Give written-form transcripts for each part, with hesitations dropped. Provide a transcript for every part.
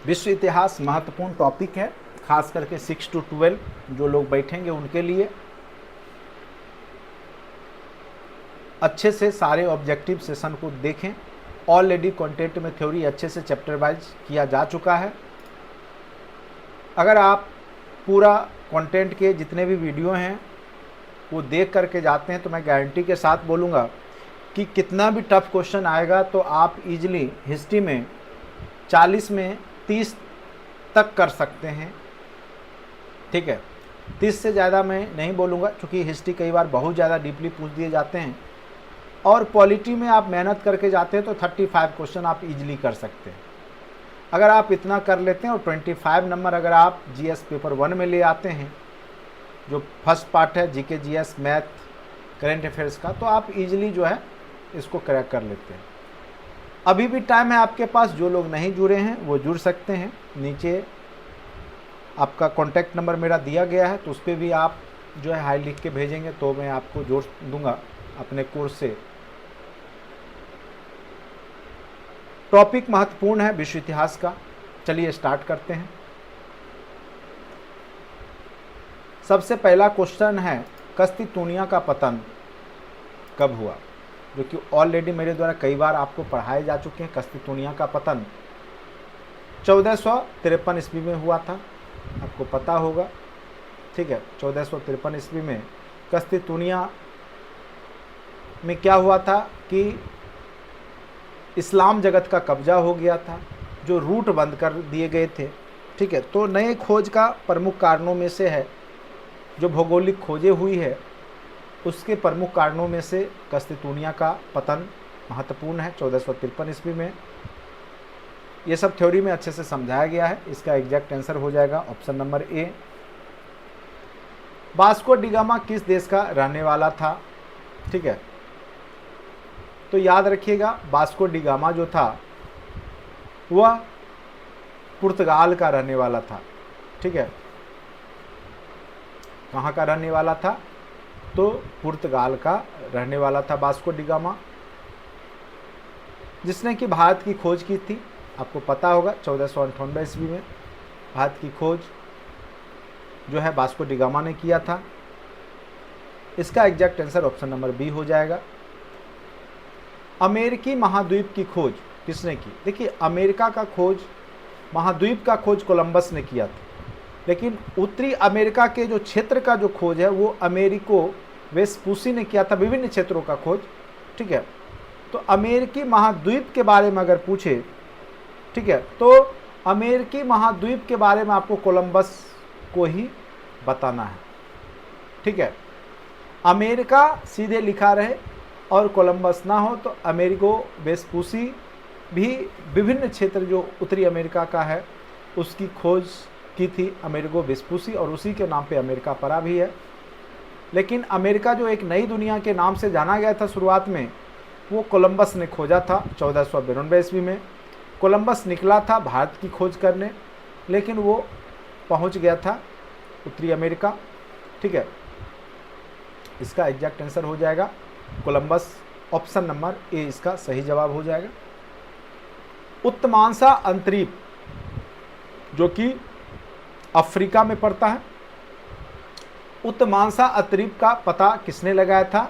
विश्व इतिहास महत्वपूर्ण टॉपिक है, खास करके 6 to 12 जो लोग बैठेंगे उनके लिए। अच्छे से सारे ऑब्जेक्टिव सेशन को देखें। ऑलरेडी कंटेंट में थ्योरी अच्छे से चैप्टर वाइज किया जा चुका है। अगर आप पूरा कंटेंट के जितने भी वीडियो हैं वो देख करके जाते हैं तो मैं गारंटी के साथ बोलूँगा कि कितना भी टफ क्वेश्चन आएगा तो आप इजीली हिस्ट्री में 40 में 30 तक कर सकते हैं। ठीक है, 30 से ज़्यादा मैं नहीं बोलूँगा क्योंकि हिस्ट्री कई बार बहुत ज़्यादा डीपली पूछ दिए जाते हैं, और पॉलिटी में आप मेहनत करके जाते हैं तो 35 क्वेश्चन आप इजीली कर सकते हैं। अगर आप इतना कर लेते हैं और 25 नंबर अगर आप जीएस पेपर 1 में ले आते हैं, जो फर्स्ट पार्ट है GK GS math current affairs का, तो आप इजीली जो है इसको क्रैक कर लेते हैं। अभी भी टाइम है आपके पास, जो लोग नहीं जुड़े हैं वो जुड़ सकते हैं। नीचे आपका कॉन्टैक्ट नंबर मेरा दिया गया है, तो उस पर भी आप जो है हाई लिख के भेजेंगे तो मैं आपको जोड़ दूंगा अपने कोर्स से। टॉपिक महत्वपूर्ण है विश्व इतिहास का। चलिए स्टार्ट करते हैं। सबसे पहला क्वेश्चन है कस्तितूनिया का पतन कब हुआ, जो कि ऑलरेडी मेरे द्वारा कई बार आपको पढ़ाए जा चुके हैं। कस्तितूनिया का पतन 1453 ईस्वी में हुआ था, आपको पता होगा। ठीक है, 1453 ईस्वी में कस्तितूनिया में क्या हुआ था कि इस्लाम जगत का कब्जा हो गया था, जो रूट बंद कर दिए गए थे। ठीक है, तो नए खोज का प्रमुख कारणों में से है, जो भौगोलिक खोजें हुई है उसके प्रमुख कारणों में से कस्तितूनिया का पतन महत्वपूर्ण है 1453 ईस्वी में। ये सब थ्योरी में अच्छे से समझाया गया है। इसका एग्जैक्ट आंसर हो जाएगा option number A. Vasco D gamma किस देश का रहने वाला था? ठीक है, तो याद रखिएगा वास्को डी गामा जो था वह पुर्तगाल का रहने वाला था। ठीक है, कहाँ का रहने वाला था? तो पुर्तगाल का रहने वाला था वास्को डी गामा, जिसने कि भारत की खोज की थी। आपको पता होगा 1498 ईस्वी में भारत की खोज जो है वास्को डी गामा ने किया था। इसका exact answer option number B हो जाएगा। अमेरिकी महाद्वीप की खोज किसने की? देखिए, अमेरिका का खोज, महाद्वीप का खोज कोलंबस ने किया था, लेकिन उत्तरी अमेरिका के जो क्षेत्र का जो खोज है वो अमेरिको वेस्पूसी ने किया था, विभिन्न क्षेत्रों का खोज। ठीक है, तो अमेरिकी महाद्वीप के बारे में अगर पूछे, ठीक है, तो अमेरिकी महाद्वीप के बारे में आपको कोलंबस को ही बताना है। ठीक है, अमेरिका सीधे लिखा रहे और कोलंबस ना हो तो अमेरिको वेस्पूसी भी विभिन्न क्षेत्र जो उत्तरी अमेरिका का है उसकी खोज की थी अमेरिको वेस्पूसी, और उसी के नाम पे अमेरिका पड़ा भी है। लेकिन अमेरिका जो एक नई दुनिया के नाम से जाना गया था शुरुआत में, वो कोलंबस ने खोजा था 1492 ईस्वी में। कोलंबस निकला था भारत की खोज करने, लेकिन वो पहुंच गया था उत्तरी अमेरिका। ठीक है, इसका एग्जैक्ट आंसर हो जाएगा कोलंबस। ऑप्शन नंबर ए इसका सही जवाब हो जाएगा। उत्तमांसा अंतरीप जो कि अफ्रीका में पड़ता है, उत्तमांसा अंतरीप का पता किसने लगाया था?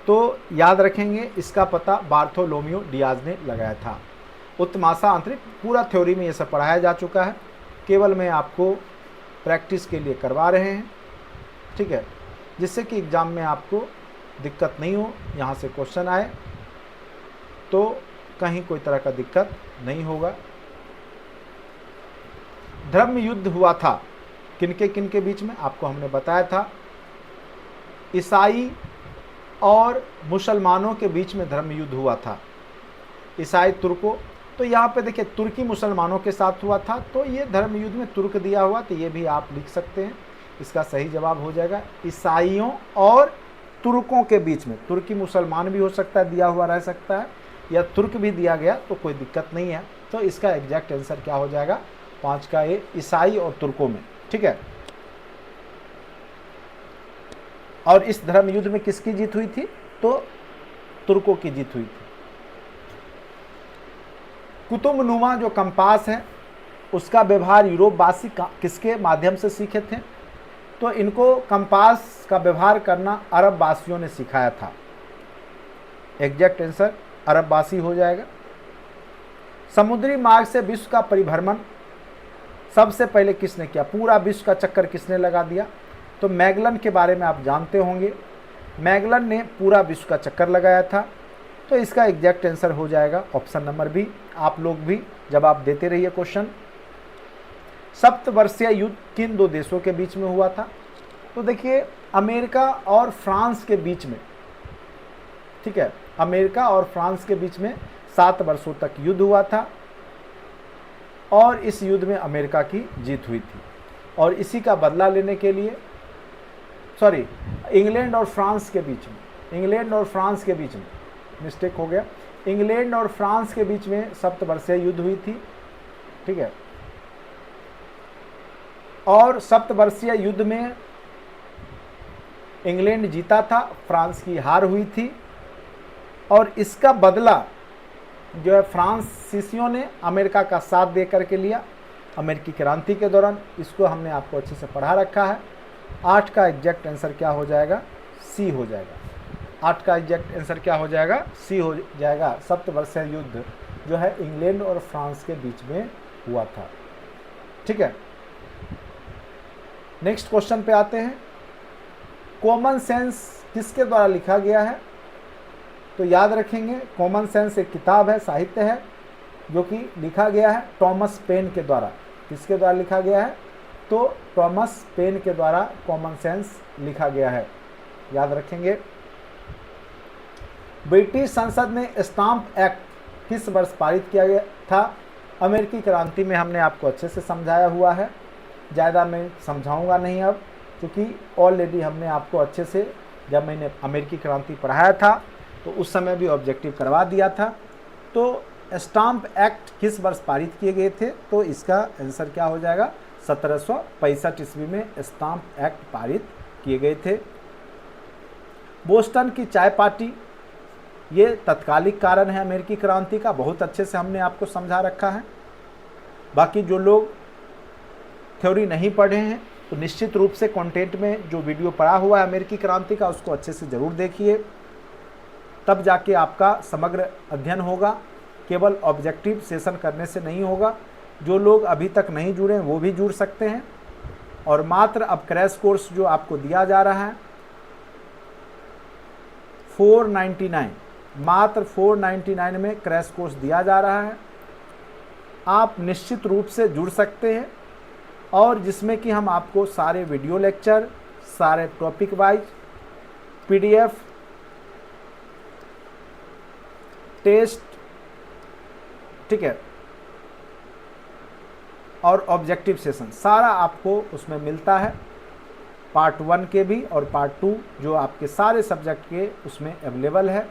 तो याद रखेंगे इसका पता बार्थोलोमियो डियाज ने लगाया था। उत्तमांसा अंतरीप पूरा थ्योरी में ये सब पढ़ाया जा चुका है, केवल मैं आपको प्रैक्टिस के लिए करवा रहे हैं। ठीक है, जिससे कि एग्ज़ाम में आपको दिक्कत नहीं हो, यहाँ से क्वेश्चन आए तो कहीं कोई तरह का दिक्कत नहीं होगा। धर्म युद्ध हुआ था किनके बीच में? आपको हमने बताया था ईसाई और मुसलमानों के बीच में धर्म युद्ध हुआ था। ईसाई तुर्कों, तो यहाँ पे देखिए तुर्की मुसलमानों के साथ हुआ था, तो ये धर्म युद्ध में तुर्क दिया हुआ, तो ये भी आप लिख सकते हैं। इसका सही जवाब हो जाएगा ईसाइयों और तुर्कों के बीच में। तुर्की मुसलमान भी हो सकता है, दिया हुआ रह सकता है, या तुर्क भी दिया गया तो कोई दिक्कत नहीं है। तो इसका एग्जैक्ट आंसर क्या हो जाएगा? 5 का ए, ईसाई और तुर्कों में। ठीक है, और इस धर्म युद्ध में किसकी जीत हुई थी? तो तुर्कों की जीत हुई थी। कुतुबनुमा जो कंपास है उसका व्यवहार यूरोपवासी किसके माध्यम से सीखे थे? तो इनको कंपास का व्यवहार करना अरब वासियों ने सिखाया था। एग्जैक्ट आंसर अरबवासी हो जाएगा। समुद्री मार्ग से विश्व का परिभ्रमण सबसे पहले किसने किया? पूरा विश्व का चक्कर किसने लगा दिया? तो मैगलन के बारे में आप जानते होंगे। मैगलन ने पूरा विश्व का चक्कर लगाया था। तो इसका एग्जैक्ट आंसर हो जाएगा ऑप्शन नंबर बी। आप लोग भी जवाब देते रहिए क्वेश्चन। सप्तवर्षीय युद्ध किन दो देशों के बीच में हुआ था? तो देखिए अमेरिका और फ्रांस के बीच में, ठीक है, अमेरिका और फ्रांस के बीच में 7 वर्षों तक युद्ध हुआ था और इस युद्ध में अमेरिका की जीत हुई थी। और इसी का बदला लेने के लिए, सॉरी, इंग्लैंड और फ्रांस के बीच में, इंग्लैंड और फ्रांस के बीच में, मिस्टेक हो गया, इंग्लैंड और फ्रांस के बीच में सप्तवर्षीय युद्ध हुई थी, ठीक है। और सप्तवर्षीय युद्ध में इंग्लैंड जीता था, फ्रांस की हार हुई थी। और इसका बदला जो है फ्रांसीसियों ने अमेरिका का साथ दे करके लिया अमेरिकी क्रांति के दौरान। इसको हमने आपको अच्छे से पढ़ा रखा है। 8 का एग्जैक्ट आंसर क्या हो जाएगा? सी हो जाएगा। 8 का एग्जैक्ट आंसर क्या हो जाएगा? सी हो जाएगा। सप्तवर्षीय युद्ध जो है इंग्लैंड और फ्रांस के बीच में हुआ था, ठीक है। नेक्स्ट क्वेश्चन पे आते हैं। कॉमन सेंस किसके द्वारा लिखा गया है? तो याद रखेंगे कॉमन सेंस एक किताब है, साहित्य है, जो कि लिखा गया है थॉमस पेन के द्वारा। किसके द्वारा लिखा गया है? तो थॉमस पेन के द्वारा कॉमन सेंस लिखा गया है, याद रखेंगे। ब्रिटिश संसद ने स्टाम्प एक्ट किस वर्ष पारित किया गया था? अमेरिकी क्रांति में हमने आपको अच्छे से समझाया हुआ है, ज़्यादा मैं समझाऊंगा नहीं अब, क्योंकि ऑलरेडी हमने आपको अच्छे से, जब मैंने अमेरिकी क्रांति पढ़ाया था तो उस समय भी ऑब्जेक्टिव करवा दिया था। तो स्टाम्प एक्ट किस वर्ष पारित किए गए थे? तो इसका आंसर क्या हो जाएगा? 1765 ईस्वी में स्टाम्प एक्ट पारित किए गए थे। बोस्टन की चाय पार्टी, ये तत्कालिक कारण है अमेरिकी क्रांति का, बहुत अच्छे से हमने आपको समझा रखा है। बाकी जो लोग थ्योरी नहीं पढ़े हैं तो निश्चित रूप से कंटेंट में जो वीडियो पढ़ा हुआ है अमेरिकी क्रांति का, उसको अच्छे से ज़रूर देखिए, तब जाके आपका समग्र अध्ययन होगा। केवल ऑब्जेक्टिव सेशन करने से नहीं होगा। जो लोग अभी तक नहीं जुड़े हैं वो भी जुड़ सकते हैं। और मात्र अब क्रैश कोर्स जो आपको दिया जा रहा है 499, मात्र 499 में क्रैश कोर्स दिया जा रहा है। आप निश्चित रूप से जुड़ सकते हैं, और जिसमें कि हम आपको सारे वीडियो लेक्चर, सारे टॉपिक वाइज PDF, टेस्ट, ठीक है, और ऑब्जेक्टिव सेशन सारा आपको उसमें मिलता है। पार्ट 1 के भी और पार्ट 2 जो आपके सारे सब्जेक्ट के उसमें अवेलेबल है।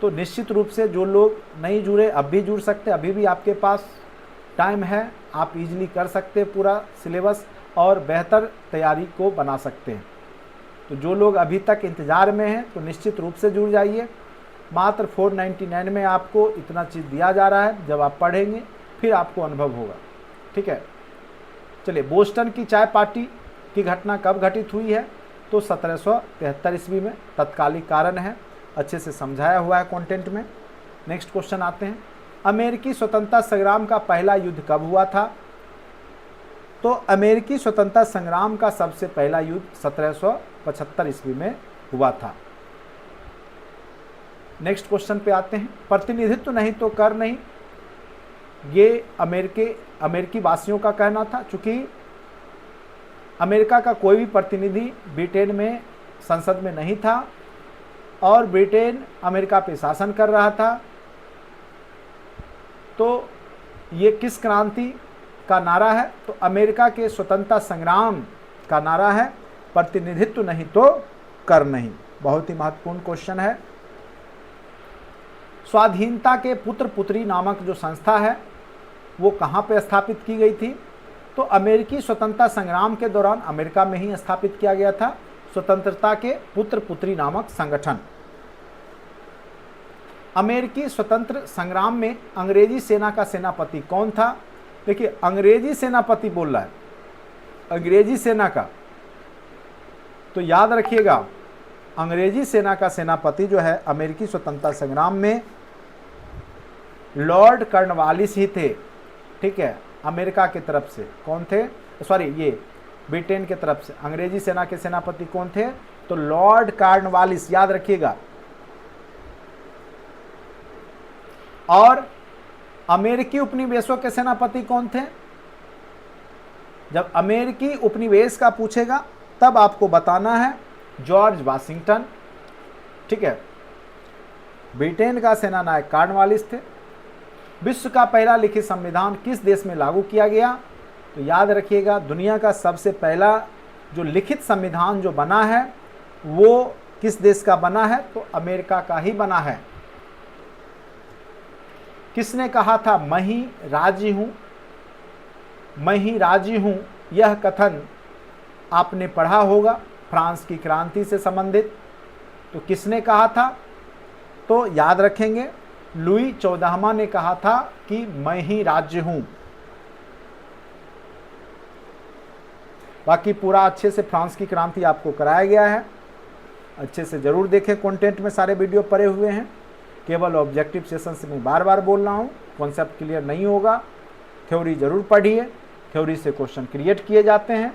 तो निश्चित रूप से जो लोग नहीं जुड़े अब भी जुड़ सकते, अभी भी आपके पास टाइम है, आप इजीली कर सकते हैं पूरा सिलेबस और बेहतर तैयारी को बना सकते हैं। तो जो लोग अभी तक इंतज़ार में हैं तो निश्चित रूप से जुड़ जाइए। मात्र 499 में आपको इतना चीज़ दिया जा रहा है, जब आप पढ़ेंगे फिर आपको अनुभव होगा, ठीक है। चलिए, बोस्टन की चाय पार्टी की घटना कब घटित हुई है? तो 1773 ईस्वी में, तत्कालिक कारण है, अच्छे से समझाया हुआ है कंटेंट में। नेक्स्ट क्वेश्चन आते हैं। अमेरिकी स्वतंत्रता संग्राम का पहला युद्ध कब हुआ था? तो अमेरिकी स्वतंत्रता संग्राम का सबसे पहला युद्ध 1775 ईस्वी में हुआ था। नेक्स्ट क्वेश्चन पे आते हैं। प्रतिनिधित्व नहीं तो कर नहीं, ये अमेरिकी वासियों का कहना था। चूँकि अमेरिका का कोई भी प्रतिनिधि ब्रिटेन में संसद में नहीं था और ब्रिटेन अमेरिका पे शासन कर रहा था, तो ये किस क्रांति का नारा है? तो अमेरिका के स्वतंत्रता संग्राम का नारा है, प्रतिनिधित्व नहीं तो कर नहीं। बहुत ही महत्वपूर्ण क्वेश्चन है। स्वाधीनता के पुत्र पुत्री नामक जो संस्था है वो कहाँ पे स्थापित की गई थी? तो अमेरिकी स्वतंत्रता संग्राम के दौरान अमेरिका में ही स्थापित किया गया था स्वतंत्रता के पुत्र पुत्री नामक संगठन। अमेरिकी स्वतंत्र संग्राम में अंग्रेजी सेना का सेनापति कौन था? देखिए, अंग्रेजी सेनापति बोल रहा है, अंग्रेजी सेना का, तो याद रखिएगा अंग्रेजी सेना का सेनापति जो है अमेरिकी स्वतंत्रता संग्राम में लॉर्ड कॉर्नवालिस ही थे। ठीक है, अमेरिका की तरफ से कौन थे? सॉरी, ये ब्रिटेन की तरफ से अंग्रेजी सेना के सेनापति कौन थे? तो लॉर्ड कॉर्नवालिस, याद रखिएगा। और अमेरिकी उपनिवेशों के सेनापति कौन थे? जब अमेरिकी उपनिवेश का पूछेगा तब आपको बताना है जॉर्ज वाशिंगटन। ठीक है, ब्रिटेन का सेनानायक कॉर्नवालिस थे। विश्व का पहला लिखित संविधान किस देश में लागू किया गया? तो याद रखिएगा, दुनिया का सबसे पहला जो लिखित संविधान जो बना है वो किस देश का बना है? तो अमेरिका का ही बना है। किसने कहा था मैं ही राजी हूं? मैं ही राजी हूं, यह कथन आपने पढ़ा होगा, फ्रांस की क्रांति से संबंधित। तो किसने कहा था? तो याद रखेंगे, लुई 14वां ने कहा था कि मैं ही राज्य हूं। बाकी पूरा अच्छे से फ्रांस की क्रांति आपको कराया गया है, अच्छे से जरूर देखें। कंटेंट में सारे वीडियो पड़े हुए हैं, केवल ऑब्जेक्टिव सेशन से मैं बार बार बोल रहा हूं, कॉन्सेप्ट क्लियर नहीं होगा। थ्योरी जरूर पढ़िए, थ्योरी से क्वेश्चन क्रिएट किए जाते हैं।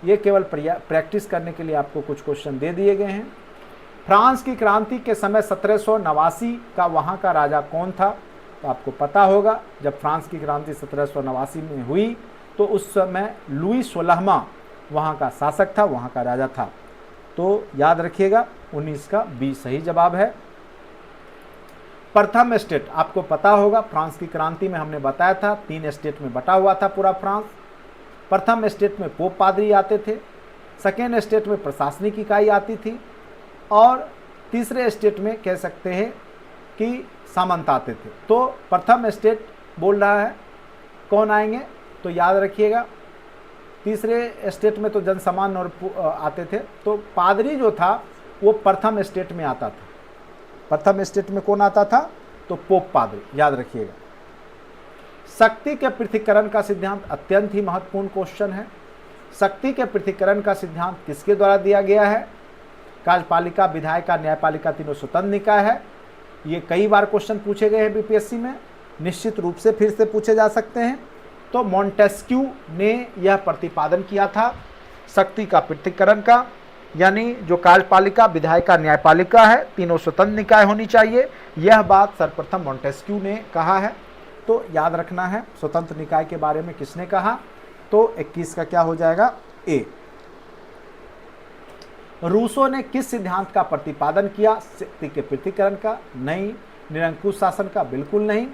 ये केवल प्रैक्टिस करने के लिए आपको कुछ क्वेश्चन दे दिए गए हैं। फ्रांस की क्रांति के समय 1789 का वहाँ का राजा कौन था? तो आपको पता होगा, जब फ्रांस की क्रांति 1789 में हुई तो उस समय लुई 16वां वहाँ का शासक था, वहाँ का राजा था। तो याद रखिएगा 19 का बी सही जवाब है। प्रथम स्टेट आपको पता होगा, फ्रांस की क्रांति में हमने बताया था 3 स्टेट में बटा हुआ था पूरा फ्रांस। प्रथम स्टेट में पोप पादरी आते थे, सेकेंड स्टेट में प्रशासनिक इकाई आती थी, और तीसरे स्टेट में कह सकते हैं कि सामंत आते थे। तो प्रथम स्टेट बोल रहा है, कौन आएंगे? तो याद रखिएगा, तीसरे स्टेट में तो जनसामान्य और आते थे, तो पादरी जो था वो प्रथम स्टेट में आता था। प्रथम स्टेट में कौन आता था? तो पोप पादरी, याद रखिएगा। शक्ति के पृथक्करण का सिद्धांत अत्यंत ही महत्वपूर्ण क्वेश्चन है। शक्ति के पृथक्करण का सिद्धांत किसके द्वारा दिया गया है? कार्यपालिका, विधायिका, न्यायपालिका तीनों स्वतंत्र निकाय है। ये कई बार क्वेश्चन पूछे गए हैं बीपीएससी में, निश्चित रूप से फिर से पूछे जा सकते हैं। तो मॉन्टेस्क्यू ने यह प्रतिपादन किया था शक्ति का पृथक्करण का, यानी जो कार्यपालिका, विधायिका, न्यायपालिका है तीनों स्वतंत्र निकाय होनी चाहिए। यह बात सर्वप्रथम मॉन्टेस्क्यू ने कहा है। तो याद रखना है स्वतंत्र निकाय के बारे में किसने कहा? तो 21 का क्या हो जाएगा? ए। रूसो ने किस सिद्धांत का प्रतिपादन किया? शक्ति के पृथक्करण का? नहीं। निरंकुश शासन का? बिल्कुल नहीं।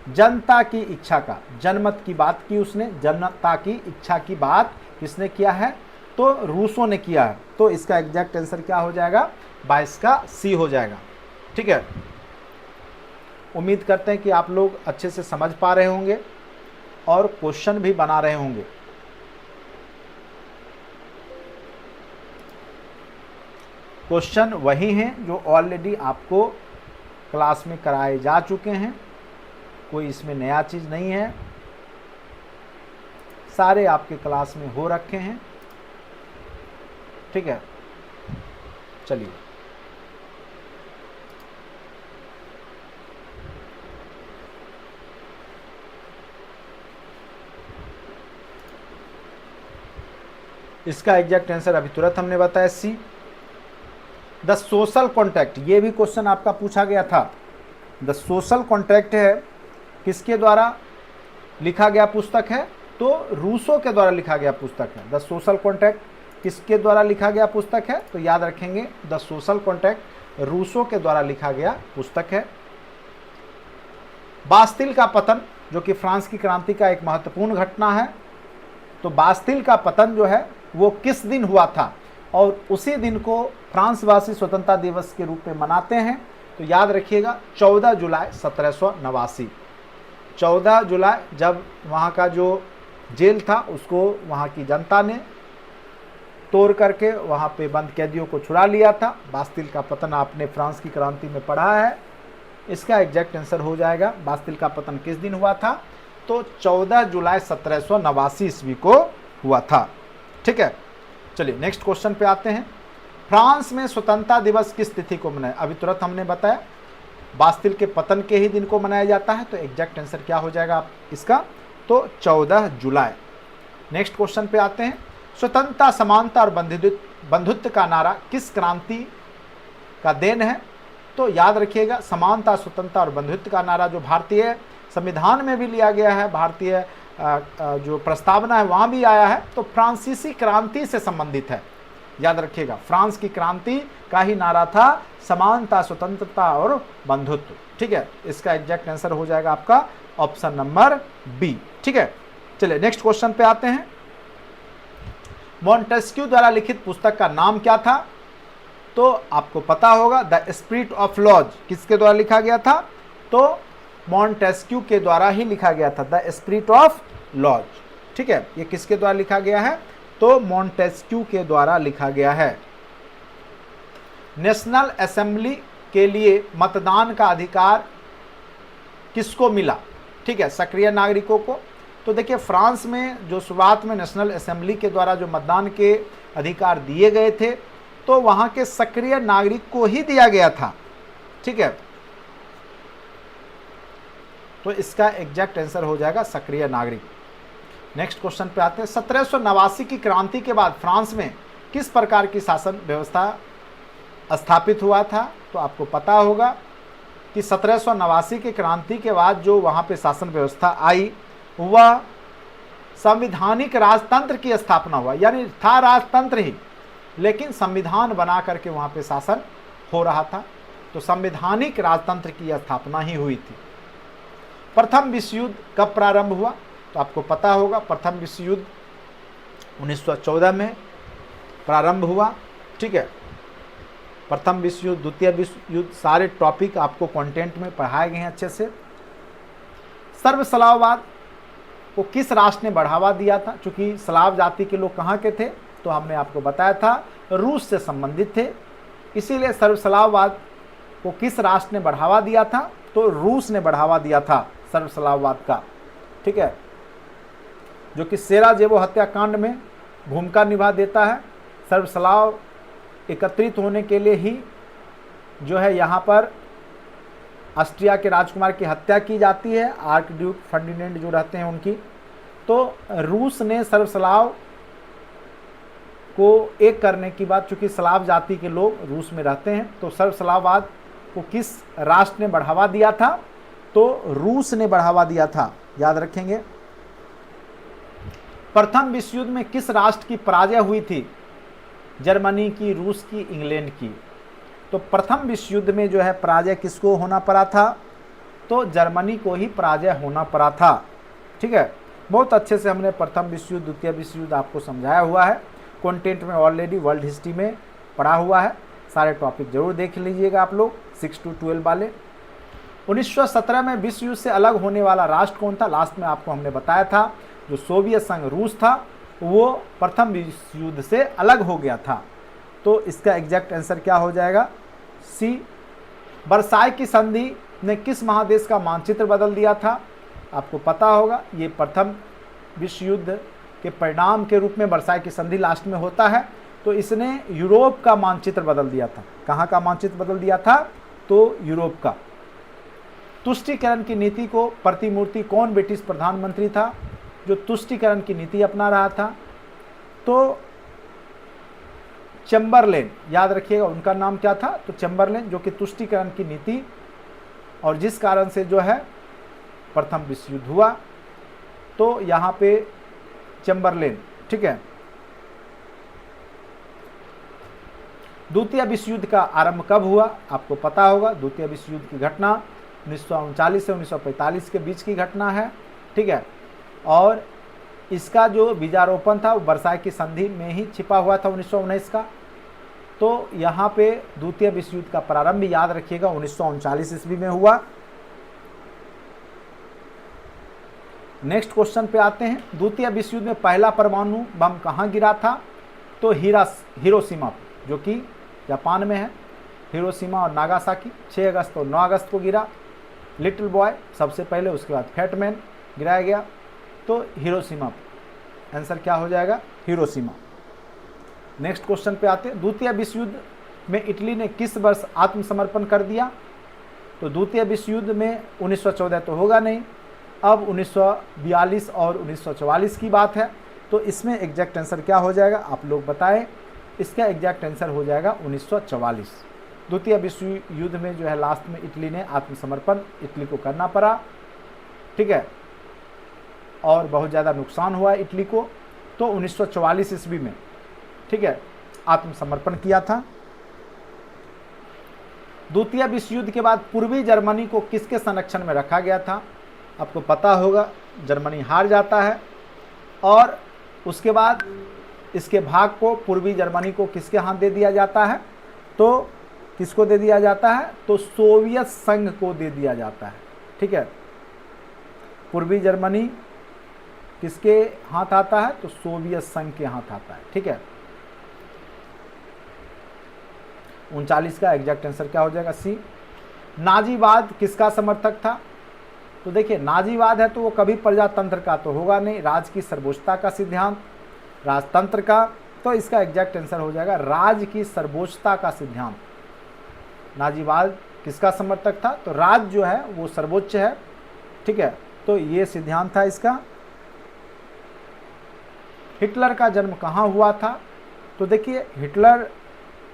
जनता की इच्छा का? जनमत की बात की उसने, जनता की इच्छा की बात किसने किया है? तो रूसो ने किया है। तो इसका एग्जैक्ट आंसर क्या हो जाएगा? 22 का सी हो जाएगा। ठीक है, उम्मीद करते हैं कि आप लोग अच्छे से समझ पा रहे होंगे और क्वेश्चन भी बना रहे होंगे। क्वेश्चन वही हैं जो ऑलरेडी आपको क्लास में कराए जा चुके हैं, कोई इसमें नया चीज़ नहीं है, सारे आपके क्लास में हो रखे हैं। ठीक है, चलिए इसका एग्जैक्ट आंसर अभी तुरंत हमने बताया, सी। द सोशल कॉन्ट्रैक्ट, ये भी क्वेश्चन आपका पूछा गया था। द सोशल कॉन्ट्रैक्ट है किसके द्वारा लिखा गया पुस्तक है? तो रूसो के द्वारा लिखा गया पुस्तक है। द सोशल कॉन्ट्रैक्ट किसके द्वारा लिखा गया पुस्तक है? तो याद रखेंगे द सोशल कॉन्ट्रैक्ट रूसो के द्वारा लिखा गया पुस्तक है। बास्तिल का पतन, जो कि फ्रांस की क्रांति का एक महत्वपूर्ण घटना है, तो बास्तिल का पतन जो है वो किस दिन हुआ था? और उसी दिन को फ्रांसवासी स्वतंत्रता दिवस के रूप में मनाते हैं। तो याद रखिएगा 14 जुलाई 1789। 14 जुलाई जब वहाँ का जो जेल था उसको वहाँ की जनता ने तोड़ करके वहाँ पे बंद कैदियों को छुड़ा लिया था। बास्तिल का पतन आपने फ्रांस की क्रांति में पढ़ा है। इसका एग्जैक्ट आंसर हो जाएगा बास्तिल का पतन किस दिन हुआ था, तो 14 जुलाई 1789 ईस्वी को हुआ था। ठीक है, चलिए नेक्स्ट क्वेश्चन पे आते हैं। फ्रांस में स्वतंत्रता दिवस किस तिथि को मनाया, अभी तुरंत हमने बताया बास्तिल के पतन के ही दिन को मनाया जाता है, तो एग्जैक्ट आंसर क्या हो जाएगा इसका, तो 14 जुलाई। नेक्स्ट क्वेश्चन पे आते हैं। स्वतंत्रता, समानता और बंधुत्व का नारा किस क्रांति का देन है, तो याद रखिएगा समानता, स्वतंत्रता और बंधुत्व का नारा जो भारतीय संविधान में भी लिया गया है, भारतीय जो प्रस्तावना है वहाँ भी आया है, तो फ्रांसीसी क्रांति से संबंधित है। याद रखिएगा फ्रांस की क्रांति का ही नारा था समानता, स्वतंत्रता और बंधुत्व। ठीक है, इसका एग्जैक्ट आंसर हो जाएगा आपका ऑप्शन नंबर बी। ठीक है, चलिए नेक्स्ट क्वेश्चन पे आते हैं। मॉन्टेस्क्यू द्वारा लिखित पुस्तक का नाम क्या था, तो आपको पता होगा द स्पिरिट ऑफ लॉज किसके द्वारा लिखा गया था, तो मॉन्टेस्क्यू के द्वारा ही लिखा गया था, द स्पिरिट ऑफ लॉज। ठीक है, ये किसके द्वारा लिखा गया है, तो मॉन्टेस्क्यू के द्वारा लिखा गया है। नेशनल असेंबली के लिए मतदान का अधिकार किसको मिला, ठीक है, सक्रिय नागरिकों को। तो देखिए फ्रांस में जो शुरुआत में नेशनल असेंबली के द्वारा जो मतदान के अधिकार दिए गए थे, तो वहाँ के सक्रिय नागरिक को ही दिया गया था। ठीक है, तो इसका एग्जैक्ट आंसर हो जाएगा सक्रिय नागरिक। नेक्स्ट क्वेश्चन पे आते हैं। 1789 की क्रांति के बाद फ्रांस में किस प्रकार की शासन व्यवस्था स्थापित हुआ था, तो आपको पता होगा कि 1789 की क्रांति के बाद जो वहाँ पे शासन व्यवस्था आई वह संविधानिक राजतंत्र की स्थापना हुआ, यानी था राजतंत्र ही लेकिन संविधान बना करके वहाँ पे शासन हो रहा था, तो संवैधानिक राजतंत्र की स्थापना ही हुई थी। प्रथम विश्व युद्ध कब प्रारंभ हुआ, तो आपको पता होगा प्रथम विश्व युद्ध 1914 में प्रारंभ हुआ। ठीक है, प्रथम विश्व युद्ध, द्वितीय विश्व युद्ध, सारे टॉपिक आपको कंटेंट में पढ़ाए गए हैं अच्छे से। सर्वस्लाववाद को किस राष्ट्र ने बढ़ावा दिया था, चूंकि स्लाव जाति के लोग कहाँ के थे, तो हमने आपको बताया था रूस से संबंधित थे, इसीलिए सर्वस्लाववाद को किस राष्ट्र ने बढ़ावा दिया था, तो रूस ने बढ़ावा दिया था सर्वस्लाववाद का। ठीक है, जो कि सेराजेवो हत्याकांड में भूमिका निभा देता है। सर्वस्लाव एकत्रित होने के लिए ही जो है यहाँ पर ऑस्ट्रिया के राजकुमार की हत्या की जाती है, आर्क ड्यूक फर्डिनेंड जो रहते हैं उनकी। तो रूस ने सर्वस्लाव को एक करने की बात, चूंकि स्लाव जाति के लोग रूस में रहते हैं, तो सर्वस्लाववाद को किस राष्ट्र ने बढ़ावा दिया था, तो रूस ने बढ़ावा दिया था, याद रखेंगे। प्रथम विश्व युद्ध में किस राष्ट्र की पराजय हुई थी, जर्मनी की, रूस की, इंग्लैंड की। तो प्रथम विश्व युद्ध में जो है पराजय किसको होना पड़ा था, तो जर्मनी को ही पराजय होना पड़ा था। ठीक है, बहुत अच्छे से हमने प्रथम विश्व युद्ध, द्वितीय विश्व युद्ध आपको समझाया हुआ है, कंटेंट में ऑलरेडी वर्ल्ड हिस्ट्री में पढ़ा हुआ है, सारे टॉपिक जरूर देख लीजिएगा आप लोग 6 to 12 वाले। 1917 में विश्व युद्ध से अलग होने वाला राष्ट्र कौन था, लास्ट में आपको हमने बताया था जो सोवियत संघ रूस था वो प्रथम विश्व युद्ध से अलग हो गया था। तो इसका एग्जैक्ट आंसर क्या हो जाएगा, सी। वर्साई की संधि ने किस महादेश का मानचित्र बदल दिया था, आपको पता होगा ये प्रथम विश्व युद्ध के परिणाम के रूप में वर्साई की संधि लास्ट में होता है, तो इसने यूरोप का मानचित्र बदल दिया था। कहाँ का मानचित्र बदल दिया था, तो यूरोप का। तुष्टीकरण की नीति को प्रतिमूर्ति कौन ब्रिटिश प्रधानमंत्री था जो तुष्टीकरण की नीति अपना रहा था, तो चैम्बरलेन, याद रखिएगा उनका नाम क्या था, तो चैम्बरलेन, जो कि तुष्टीकरण की नीति और जिस कारण से जो है प्रथम विश्व युद्ध हुआ, तो यहाँ पे चैम्बरलेन। ठीक है, द्वितीय विश्व युद्ध का आरंभ कब हुआ, आपको पता होगा द्वितीय विश्व युद्ध की घटना 1939 से 1945 के बीच की घटना है। ठीक है, और इसका जो बीजारोपण था वो वर्साई की संधि में ही छिपा हुआ था 1919 का। तो यहाँ पे द्वितीय विश्व युद्ध का प्रारंभ याद रखिएगा 1939 ईस्वी में हुआ। नेक्स्ट क्वेश्चन पे आते हैं। द्वितीय विश्व युद्ध में पहला परमाणु बम कहाँ गिरा था, तो हिरोशिमा, जो कि जापान में है। हिरोशिमा और नागासाकी 6 अगस्त और 9 अगस्त को गिरा। लिटिल बॉय सबसे पहले, उसके बाद फैटमैन गिराया गया। तो हिरोशिमा, आंसर क्या हो जाएगा? हिरोशिमा। नेक्स्ट क्वेश्चन पे आते हैं। द्वितीय विश्व युद्ध में इटली ने किस वर्ष आत्मसमर्पण कर दिया? तो द्वितीय विश्व युद्ध में 1914 तो होगा नहीं, अब 1942 और 1944 की बात है। तो इसमें एग्जैक्ट आंसर क्या हो जाएगा, आप लोग बताएं। इसका एग्जैक्ट आंसर हो जाएगा 1944। द्वितीय विश्व युद्ध में जो है लास्ट में इटली ने आत्मसमर्पण इटली को करना पड़ा, ठीक है, और बहुत ज़्यादा नुकसान हुआ इटली को। तो 1944 ईस्वी में, ठीक है, आत्मसमर्पण किया था। द्वितीय विश्व युद्ध के बाद पूर्वी जर्मनी को किसके संरक्षण में रखा गया था? आपको पता होगा, जर्मनी हार जाता है और उसके बाद इसके भाग को पूर्वी जर्मनी को किसके हाथ दे दिया जाता है? तो किसको दे दिया जाता है? तो सोवियत संघ को दे दिया जाता है, ठीक है। पूर्वी जर्मनी किसके हाथ आता है? तो सोवियत संघ के हाथ आता है, ठीक है। 39 का एग्जैक्ट आंसर क्या हो जाएगा? सी। नाजीवाद किसका समर्थक था? तो देखिए, नाजीवाद है तो वो कभी प्रजातंत्र का तो होगा नहीं, राज की सर्वोच्चता का सिद्धांत, राजतंत्र का। तो इसका एग्जैक्ट आंसर हो जाएगा राज की सर्वोच्चता का सिद्धांत। नाजीवाद किसका समर्थक था? तो राज जो है वो सर्वोच्च है, ठीक है। तो ये सिद्धांत था इसका। हिटलर का जन्म कहाँ हुआ था? तो देखिए, हिटलर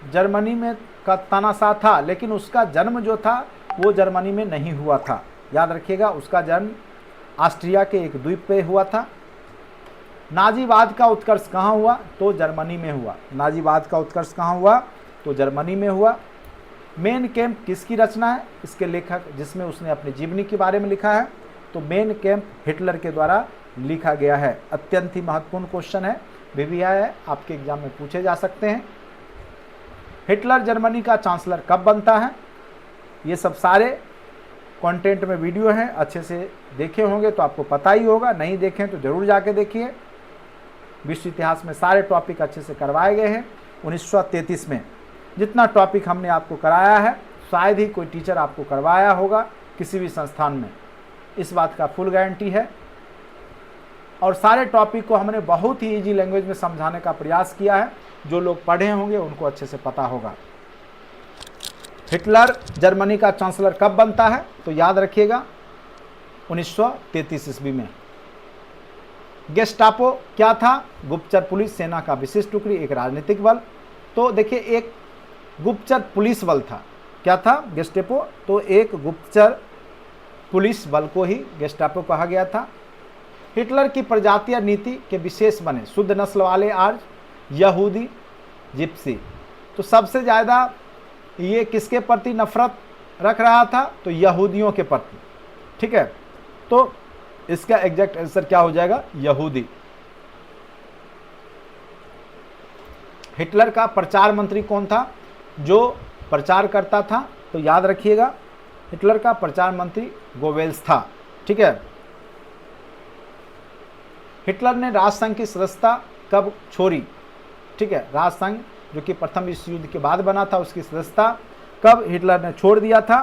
जर्मनी में का तानाशाह था, लेकिन उसका जन्म जो था वो जर्मनी में नहीं हुआ था। याद रखिएगा, उसका जन्म ऑस्ट्रिया के एक द्वीप पे हुआ था। नाजीवाद का उत्कर्ष कहाँ हुआ? तो जर्मनी में हुआ। नाजीवाद का उत्कर्ष कहाँ हुआ? तो जर्मनी में हुआ। मेन कैंप किसकी रचना है? इसके लेखक, जिसमें उसने अपनी जीवनी के बारे में लिखा है, तो मेन कैंप हिटलर के द्वारा लिखा गया है। अत्यंत ही महत्वपूर्ण क्वेश्चन है, VVI है, आपके एग्जाम में पूछे जा सकते हैं। हिटलर जर्मनी का चांसलर कब बनता है? ये सब सारे कंटेंट में वीडियो हैं, अच्छे से देखे होंगे तो आपको पता ही होगा, नहीं देखें तो जरूर जाके देखिए। विश्व इतिहास में सारे टॉपिक अच्छे से करवाए गए हैं। 1933 में जितना टॉपिक हमने आपको कराया है, शायद ही कोई टीचर आपको करवाया होगा किसी भी संस्थान में, इस बात का फुल गारंटी है। और सारे टॉपिक को हमने बहुत ही इजी लैंग्वेज में समझाने का प्रयास किया है। जो लोग पढ़े होंगे उनको अच्छे से पता होगा। हिटलर जर्मनी का चांसलर कब बनता है? तो याद रखिएगा 1933 ईस्वी में। गेस्टापो क्या था? गुप्तचर पुलिस सेना का विशेष टुकड़ी, एक राजनीतिक बल। तो देखिए, एक गुप्तचर पुलिस बल था। क्या था गेस्टापो? तो एक गुप्तचर पुलिस बल को ही गेस्टापो कहा गया था। हिटलर की प्रजातीय नीति के विशेष बने शुद्ध नस्ल वाले आर्य, यहूदी, जिप्सी। तो सबसे ज़्यादा ये किसके प्रति नफरत रख रहा था? तो यहूदियों के प्रति, ठीक है। तो इसका एग्जैक्ट आंसर क्या हो जाएगा? यहूदी। हिटलर का प्रचार मंत्री कौन था जो प्रचार करता था? तो याद रखिएगा, हिटलर का प्रचार मंत्री गोवेल्स था, ठीक है। हिटलर ने राष्ट्रसंघ की सदस्यता कब छोड़ी? ठीक है, राष्ट्रसंघ जो कि प्रथम विश्व युद्ध के बाद बना था, उसकी सदस्यता कब हिटलर ने छोड़ दिया था?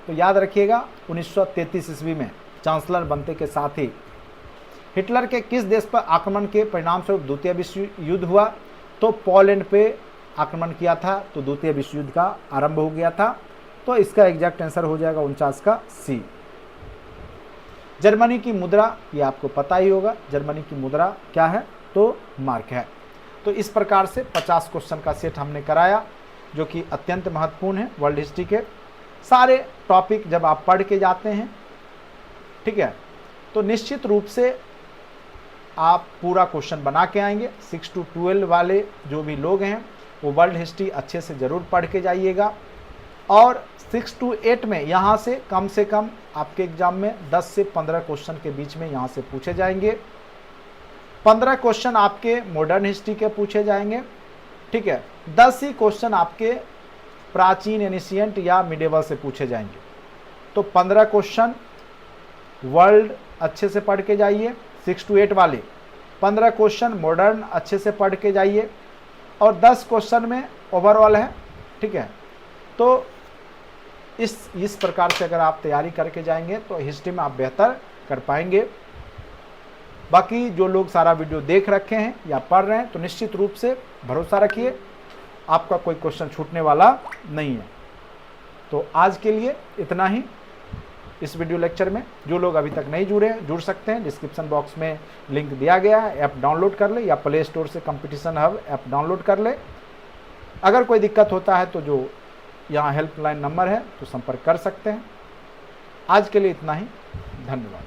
तो याद रखिएगा 1933 ईस्वी में, चांसलर बनते के साथ ही। हिटलर के किस देश पर आक्रमण के परिणाम स्वरूप द्वितीय विश्व युद्ध हुआ? तो पोलैंड पे आक्रमण किया था, तो द्वितीय विश्व युद्ध का आरंभ हो गया था। तो इसका एग्जैक्ट आंसर हो जाएगा 49 का सी। जर्मनी की मुद्रा, ये आपको पता ही होगा, जर्मनी की मुद्रा क्या है? तो मार्क है। तो इस प्रकार से 50 क्वेश्चन का सेट हमने कराया, जो कि अत्यंत महत्वपूर्ण है। वर्ल्ड हिस्ट्री के सारे टॉपिक जब आप पढ़ के जाते हैं, ठीक है, तो निश्चित रूप से आप पूरा क्वेश्चन बना के आएंगे। 6 to 12 वाले जो भी लोग हैं वो वर्ल्ड हिस्ट्री अच्छे से ज़रूर पढ़ के जाइएगा। और 6 to 8 में यहाँ से कम आपके एग्जाम में 10 से 15 क्वेश्चन के बीच में यहाँ से पूछे जाएंगे। 15 क्वेश्चन आपके मॉडर्न हिस्ट्री के पूछे जाएंगे, ठीक है। 10 ही क्वेश्चन आपके प्राचीन एनिशियंट या मिडेवल से पूछे जाएंगे। तो 15 क्वेश्चन वर्ल्ड अच्छे से पढ़ के जाइए, 6 to 8 वाले। 15 क्वेश्चन मॉडर्न अच्छे से पढ़ के जाइए, और 10 क्वेश्चन में ओवरऑल है, ठीक है। तो इस प्रकार से अगर आप तैयारी करके जाएंगे तो हिस्ट्री में आप बेहतर कर पाएंगे। बाकी जो लोग सारा वीडियो देख रखे हैं या पढ़ रहे हैं तो निश्चित रूप से भरोसा रखिए, आपका कोई क्वेश्चन छूटने वाला नहीं है। तो आज के लिए इतना ही इस वीडियो लेक्चर में। जो लोग अभी तक नहीं जुड़े हैं जुड़ सकते हैं, डिस्क्रिप्शन बॉक्स में लिंक दिया गया है, ऐप डाउनलोड कर ले या प्ले स्टोर से कंपटीशन हब ऐप डाउनलोड कर ले। अगर कोई दिक्कत होता है तो जो यहाँ हेल्पलाइन नंबर है तो संपर्क कर सकते हैं। आज के लिए इतना ही, धन्यवाद।